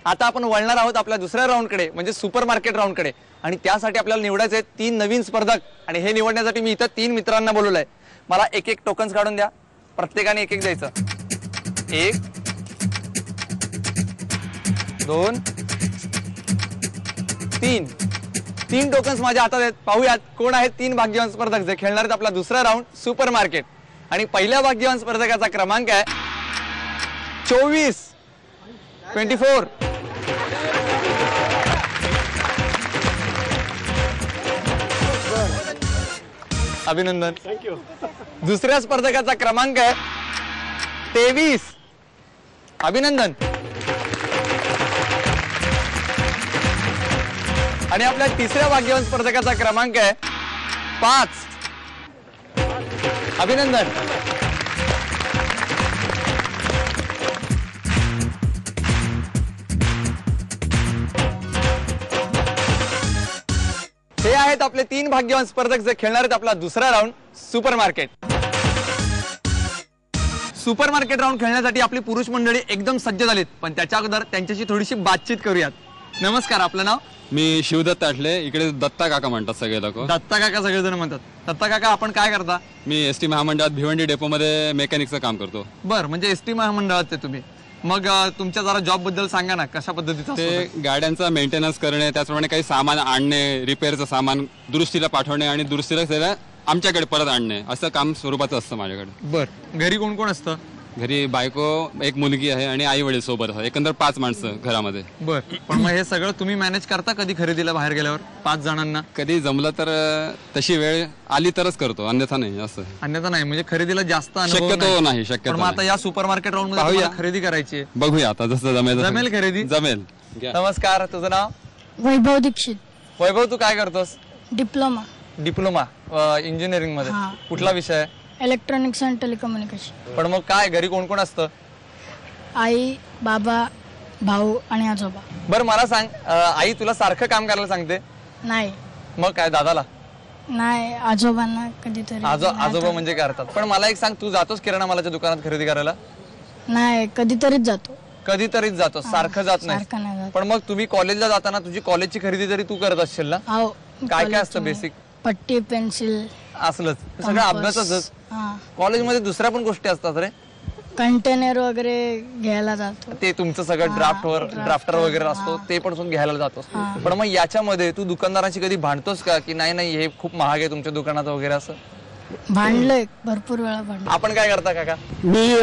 आता आपण वळणार आहोत आपल्या दुसऱ्या राऊंडकडे म्हणजे सुपर मार्केट राऊंडकडे आणि त्यासाठी आपल्याला निवडायचे 3 नवीन स्पर्धक आणि हे निवडण्यासाठी मी इथं 3 मित्रांना बोलवलंय. मला एक एक टोकन्स काढून द्या. प्रत्येकाने एक एक द्यायचं. 1 2 3 टोकन्स माझ्या हातात आहेत. पाहूयात कोण आहेत 3 भाग्यवान स्पर्धक जे खेळणार आहेत आपला दुसरा राऊंड सुपर मार्केट. आणि पहिल्या भाग्यवान स्पर्धकाचा क्रमांक आहे 24. अभिनंदन. थँक्यू. दुसऱ्या स्पर्धकाचा क्रमांक आहे 23. अभिनंदन. आणि आपल्या तिसऱ्या भाग्यवान स्पर्धकाचा क्रमांक आहे 5. अभिनंदन. हे आहेत आपले 3 भाग्यवान स्पर्धक जे खेळणार आहेत आपला दुसरा round super market. Super market round खेळण्यासाठी आपली पुरुष मंडळी एकदम सज्ज झालीत, पण त्याच्या अगोदर त्यांच्याशी थोडीशी बातचीत करूयात. नमस्कार, आपलं नाव? मी शिवदत्त आठले. इकडे दत्ता काका म्हणतात सगळे लोक. दत्ता काका सगळेजण म्हणतात. दत्ता काका, आपण काय करता? मी एसटी महामंडळात भिवंडी डेपो मध्ये मेकॅनिकचं काम करतो. बर, म्हणजे एसटी महामंडळात आहे तुम्ही. मग तुमच्या जरा जॉब बद्दल सांगा ना, कशा पद्धतीचं? ते गाड्यांचा मेंटेनन्स करणे, त्याचप्रमाणे काही सामान आणणे, रिपेअरचं सामान दुरुस्तीला पाठवणे आणि दुरुस्तीला त्याला आमच्याकडे परत आणणे, असं काम स्वरूपाचं असतं माझ्याकडे. बर, घरी कोण कोण असतं? घरी बायको, एक मुलगी आहे आणि आई वडील सोबत आहे. एकंदर 5 माणसं घरामध्ये. बर, पण मग हे सगळं तुम्ही मॅनेज करता कधी खरेदीला बाहेर गेल्यावर 5 जणांना? कधी जमलं तर तशी वेळ आली तरच करतो, अन्यथा नाही. असं अन्यथा नाही, म्हणजे खरेदीला जास्त शक्यतो नाही. पण शक्यतो मग आता या सुपर मार्केट राऊंड मध्ये तुम्हाला खरेदी करायची आहे. बघूया आता जसं जमेल. जमेल खरेदी? जमेल. नमस्कार, तुझं नाव? वैभव दीक्षित. वैभव, तू काय करतोस? डिप्लोमा इंजिनिअरिंग मध्ये. हा. कुठला विषय आहे? Electronics and telecommunication. पण मग काय घरी कोण कोण असतं? आई, बाबा, भाऊ आणि आजोबा. बरं, मला सांग, आई तुला सारखं काम करायला सांगते? नाही मग काय दादाला? नाही, आजोबांना कधीतरी. आजोबा म्हणजे करतात. पण मला एक सांग, तू जातोस किराणा मालाच्या दुकानात खरेदी करायला? नाही, कधीतरीच जातो. कधीतरीच जातो, सारखं जात सारखं नाही नाही. जात. पण मग तुम्ही कॉलेजला जाताना तुझी कॉलेजची खरेदी तरी तू करत असशील ना? हो. काय काय असतं बेसिक? पट्टी, पेन्सिल, असलंच सगळं अभ्यासाच. कॉलेजमध्ये दुसऱ्या पण गोष्टी असतात रे. कंटेनर वगैरे घ्यायला जातो. ते तुमचं सगळं ड्राफ्टर वगैरे असतो, ते पण घ्यायला जातोस. पण मग याच्यामध्ये तू दुकानदारांशी कधी भांडतोस का, की नाही नाही हे खूप महाग आहे तुमच्या दुकानात वगैरे असं? भांडलोय, भरपूर वेळा भांडलो. आपण काय करता काका? मी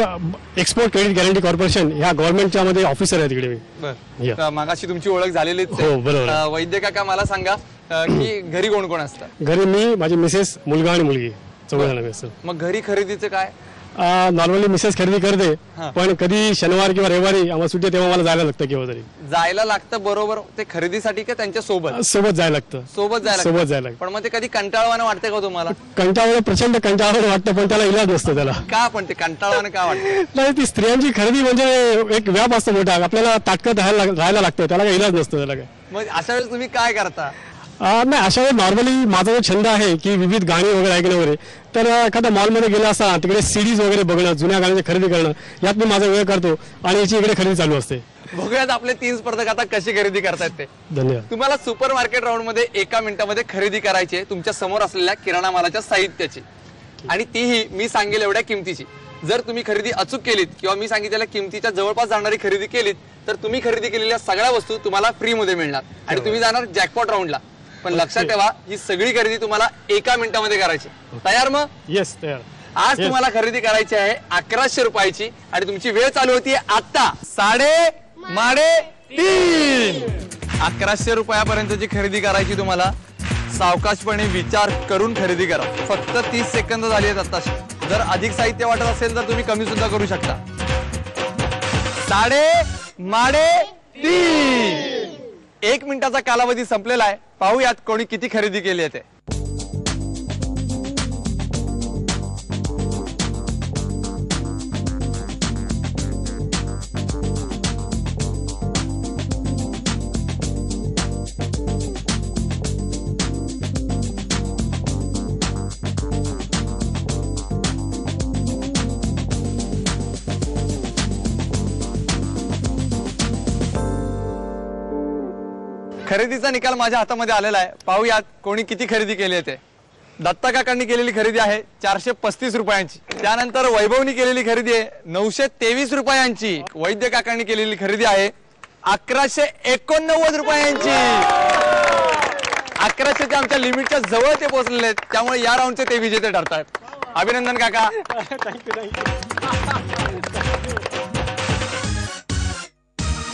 एक्सपोर्ट क्रेडिट गॅरंटी कॉर्पोरेशन ह्या गव्हर्नमेंटच्या मध्ये ऑफिसर आहे तिकडे. बरं, मागाशी तुमची ओळख झालेलीच आहे. हो, बरोबर. वैद्य काका, मला सांगा की घरी कोण कोण असतं? घरी मी, माझी मिसेस, मुलगा आणि मुलगी, 4 जण असतो. मग घरी खरेदीचं काय? नॉर्मली मिसेस खरेदी करते, पण कधी शनिवार किंवा रविवारी आम्हाला सुट्टी तेव्हा मला जायला लागतं. केव्हा तरी जायला लागतं. बरोबर, ते खरेदीसाठी का त्यांच्या सोबत जायला लागतं. सोबत जायला. पण मग ते कधी कंटाळवानं वाटतं का तुम्हाला? प्रचंड कंटाळवाणं वाटतं, पण त्याला इलाज नसतो त्याला. का? पण ते कंटाळवानं का वाटतं? नाही, ती स्त्रियांची खरेदी म्हणजे एक व्याप असतो मोठा. आपल्याला ताकद राहायला लागतं, त्याला काही इलाज नसतो त्याला. काय मग अशा वेळेस तुम्ही काय करता? नाही, अशा वेळी नॉर्मली माझा जो छंद आहे की विविध गाणी वगैरे ऐकणं वगैरे, तर एखाद्या मॉलमध्ये गेला असता तिकडे सीडीज वगैरे बघणं, जुन्या गाण्यांची खरेदी करणं, यात मी माझा वेळ करतो आणि याची इकडे खरेदी चालू असते. बघूयात आपले 3 स्पर्धक आता कशी खरेदी करतायत ते. धन्यवाद. तुम्हाला सुपर मार्केट राऊंड मध्ये 1 मिनिटामध्ये खरेदी करायची आहे तुमच्या समोर असलेल्या किराणा मालाच्या साहित्याची, आणि तीही मी सांगेल एवढ्या किमतीची. जर तुम्ही खरेदी अचूक केलीत किंवा मी सांगितलेल्या किमतीच्या जवळपास जाणारी खरेदी केलीत तर तुम्ही खरेदी केलेल्या सगळ्या वस्तू तुम्हाला फ्री मध्ये मिळणार आणि तुम्ही जाणार जॅकपॉट राऊंडला. पण लक्षात ठेवा, ही सगळी खरेदी तुम्हाला 1 मिनिटामध्ये करायची. तयार? मग येस, तयार. आज तुम्हाला खरेदी करायची आहे 1100 रुपयाची आणि तुमची वेळ चालू होती आता 3:30. 1100 रुपयापर्यंतची खरेदी करायची तुम्हाला. सावकाशपणे विचार करून खरेदी करा. फक्त 30 सेकंद झाली आहेत आताशी. जर अधिक साहित्य वाटत असेल तर तुम्ही कमी सुद्धा करू शकता. 3:30. 1 मिनिटाचा कालावधी संपलेला आहे. पाहूयात कोणी किती खरेदी केली आहे ते. खरेदीचा निकाल माझ्या हातामध्ये आलेला आहे. पाहूयात कोणी किती खरेदी केली आहे ते. दत्ता काकांनी केलेली खरेदी आहे 435 रुपयांची. त्यानंतर वैभवनी केलेली खरेदी आहे 923 रुपयांची. वैद्य काकांनी केलेली खरेदी आहे 1189 रुपयांची. 1100च्या आमच्या लिमिटच्या जवळ ते पोहोचलेले आहेत, त्यामुळे या राऊंडचे ते विजेते ठरतात. अभिनंदन काका.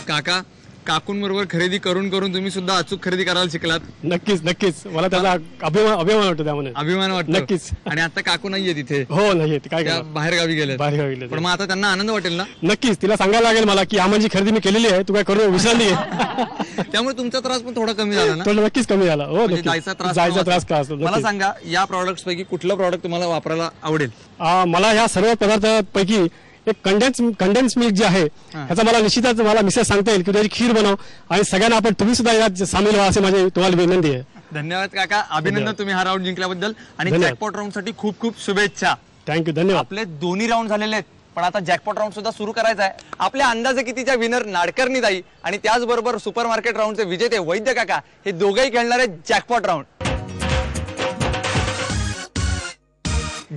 काका, काकूंबरोबर खरेदी करून करून तुम्ही सुद्धा अचूक खरेदी करायला शिकलात. नक्कीच नक्कीच मला त्याचा अभिमान वाटतो त्यामुळे. अभिमान वाटतो नक्कीच. आणि आता काकू नाहीये तिथे, हो नाही काय त्या बाहेर गावी गेले. बाहेर गावी गेले. पण मग आता त्यांना आनंद वाटेल ना. नक्कीच तिला सांगायला लागेल मला की आम्हाला जी खरेदी मी केलेली आहे तू काय करू विसरली आहे. त्यामुळे तुमचा त्रास पण थोडा कमी झाला ना. तो नक्कीच कमी झाला. हो म्हणजे नक्कीच. जायचा त्रास का असतो. मला सांगा, या प्रॉडक्ट्स पैकी कुठलं प्रॉडक्ट तुम्हाला वापरायला आवडेल? मला ह्या सर्व पदार्थांपैकी एक कंडेन्स मिल्क जे आहे ह्याचा मला निश्चितच मला मिसेस सांगता येईल की त्याची खीर बनव आणि सगळ्यांना आपण तुम्ही सुद्धा यात सामील व्हा असे माझे तुम्हाला विनंती आहे. धन्यवाद काका. अभिनंदन तुम्ही हा राऊंड जिंकल्याबद्दल आणि धन्यवाद. जॅकपॉट राऊंड साठी खूप खूप शुभेच्छा. थँक्यू. धन्यवाद. आपले दोन्ही राऊंड झालेले आहेत, पण आता जॅकपॉट राऊंड सुद्धा सुरू करायचा आहे. आपल्या अंदाजे कितीच्या विनर नाडकर्णी ताई आणि त्याचबरोबर सुपर मार्केट राऊंडचे विजेते वैद्य काका हे दोघेही खेळणार आहेत जॅकपॉट राऊंड.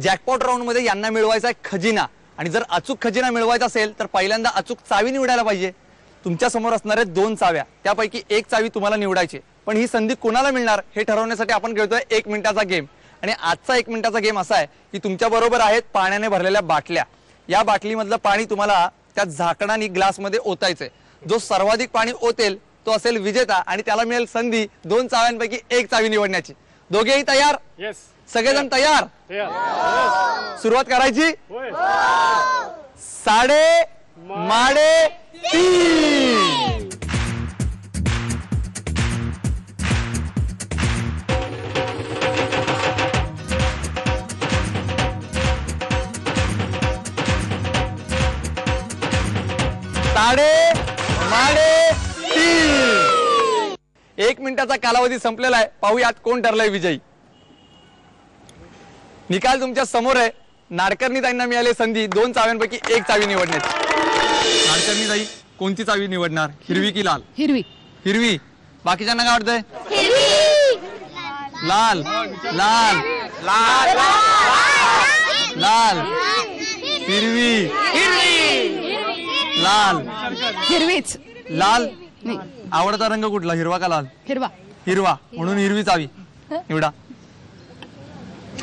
जॅकपॉट राऊंड मध्ये यांना मिळवायचा आहे खजिना, आणि जर अचूक खजिना मिळवायचा असेल तर पहिल्यांदा अचूक चावी निवडायला पाहिजे. तुमच्या समोर असणार आहेत 2 चाव्या, त्यापैकी एक चावी तुम्हाला निवडायची. पण ही संधी कोणाला मिळणार हे ठरवण्यासाठी आपण खेळतोय 1 मिनिटाचा गेम. आणि आजचा 1 मिनिटाचा गेम असा आहे की तुमच्या बरोबर आहेत पाण्याने भरलेल्या बाटल्या. या बाटलीमधलं पाणी तुम्हाला त्या झाकणाने ग्लासमध्ये ओतायचंय. जो सर्वाधिक पाणी ओतेल तो असेल विजेता आणि त्याला मिळेल संधी 2 चाव्यांपैकी एक चावी निवडण्याची. दोघेही तयार? सगळेजण तयार? सुरुवात करायची? 3:30. एक मिनिटाचा कालावधी संपलेला आहे. पाहूयात कोण ठरलाय विजयी. निकाल तुमच्या समोर आहे. नाडकर्णी ताईंना मिळाली संधी 2 चाव्यांपैकी एक चावी निवडण्याची. नाडकर्णी ताई कोणती चावी निवडणार, हिरवी की लाल? हिरवी. हिरवी. बाकीच्यांना काय वाटतंय? लाल. लाल. लाल. लाल. हिरवी. लाल. हिरवीच. लाल. आवडता रंग कुठला, हिरवा का लाल? हिरवा. हिरवा, म्हणून हिरवी चावी निवडा.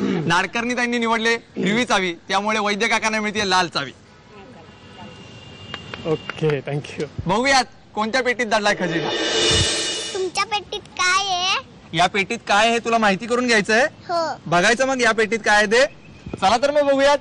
नाडकर्णी त्यांनी निवडले हिरवी चावी, त्यामुळे वैद्य काकांना मिळते लाल चावी. Okay thank you. बघूयात कोणत्या पेटीत दडलाय खजिना. तुमच्या पेटीत काय आहे? या पेटीत काय आहे तुला माहिती करून घ्यायचंय. हो. बघायचं मग या पेटीत काय आहे ते. चला तर मग बघूयात.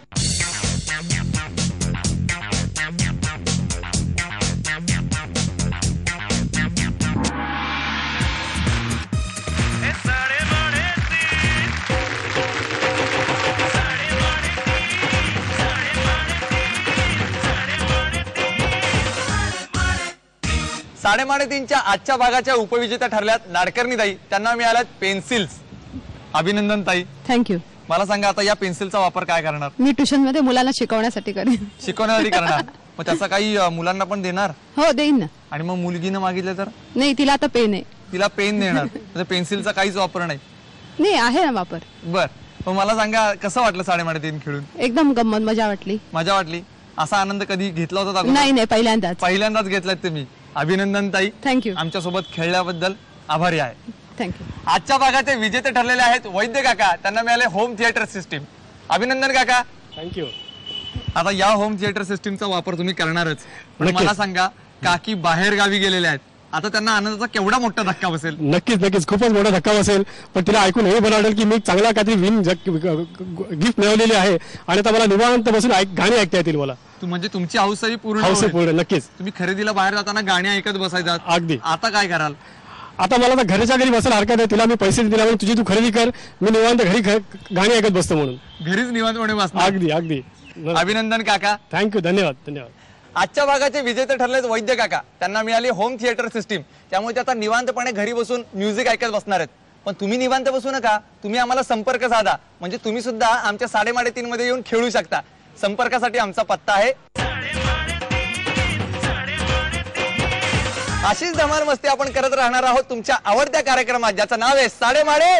साडेमाडेतीनच्या आजच्या भागाच्या उपविजेत्या ठरल्यात नाडकर्णी ताई. त्यांना मिळाल्यात पेन्सिल्स. अभिनंदन ताई. थँक्यू. मला सांगा, आता या पेन्सिलचा वापर काय करणार? मी ट्युशन मध्ये मुलांना शिकवण्यासाठी करेन. शिकवण्यासाठी करणार. मग त्याचा काही मुलांना पण देणार? हो देईन ना. आणि मग मुलगीनं मागितलं तर? नाही, तिला आता पेन आहे. तिला पेन देणार. म्हणजे पेन्सिलचा काहीच वापर नाही. नाही, आहे ना वापर. बर. मग मला सांगा, कसं वाटलं 3:30 खेळून? एकदम गंमत, मजा वाटली. मजा वाटली. असा आनंद कधी घेतला होता? नाही, पहिल्यांदाच. पहिल्यांदाच घेतलाय तुम्ही. अभिनंदन ताई. थँक्यू. आमच्या सोबत खेळल्याबद्दल आभारी आहे. थँक्यू. आजच्या भागाचे विजेते ठरलेले आहेत वैद्य काका. त्यांना मिळाले होम थिएटर सिस्टीम. अभिनंदन काका. थँक्यू. आता या होम थिएटर सिस्टीमचा वापर तुम्ही करणारच. पण नक्कीच. मला सांगा, काकी बाहेर गावी गेलेल्या आहेत, आता त्यांना आनंदाचा केवढा मोठा धक्का बसेल? नक्कीच खूपच मोठा धक्का बसेल. पण तिला ऐकून हे बरं वाटेल की मी चांगला काहीतरी गिफ्ट मिळवलेली आहे आणि आता मला निवांत बसून गाणी ऐकता येतील मला. म्हणजे तुमची हौसही पूर्ण हौस होईल. पूर्ण. नक्कीच. तुम्ही खरेदीला बाहेर जाताना गाणी ऐकत बसायचात. अगदी. आता काय कराल? आता मला तर घरच्या घरी बसायला हरकत आहे. तिला मी पैसे दिला म्हणून तुझी तू खरेदी कर, मी निवांत घरी गाणी ऐकत बसतो म्हणून. घरीच निवांतपणे बसणार. अगदी अगदी. अभिनंदन काका. थँक्यू. धन्यवाद. आजच्या भागाचे विजेते ठरलेत वैद्य काका. त्यांना मिळाली होम थिएटर सिस्टीम, त्यामुळे ते आता निवांतपणे घरी बसून म्युझिक ऐकत बसणार आहेत. पण तुम्ही निवांत बसू नका. तुम्ही आम्हाला संपर्क साधा, म्हणजे तुम्ही सुद्धा आमच्या 3:30 मध्ये येऊन खेळू शकता. संपर्कासाठी आमचा पत्ता आहे अशीच धमाल मस्ती आपण करत राहणार आहोत तुमच्या आवडत्या कार्यक्रमात ज्याचं नाव आहे साडेमाडे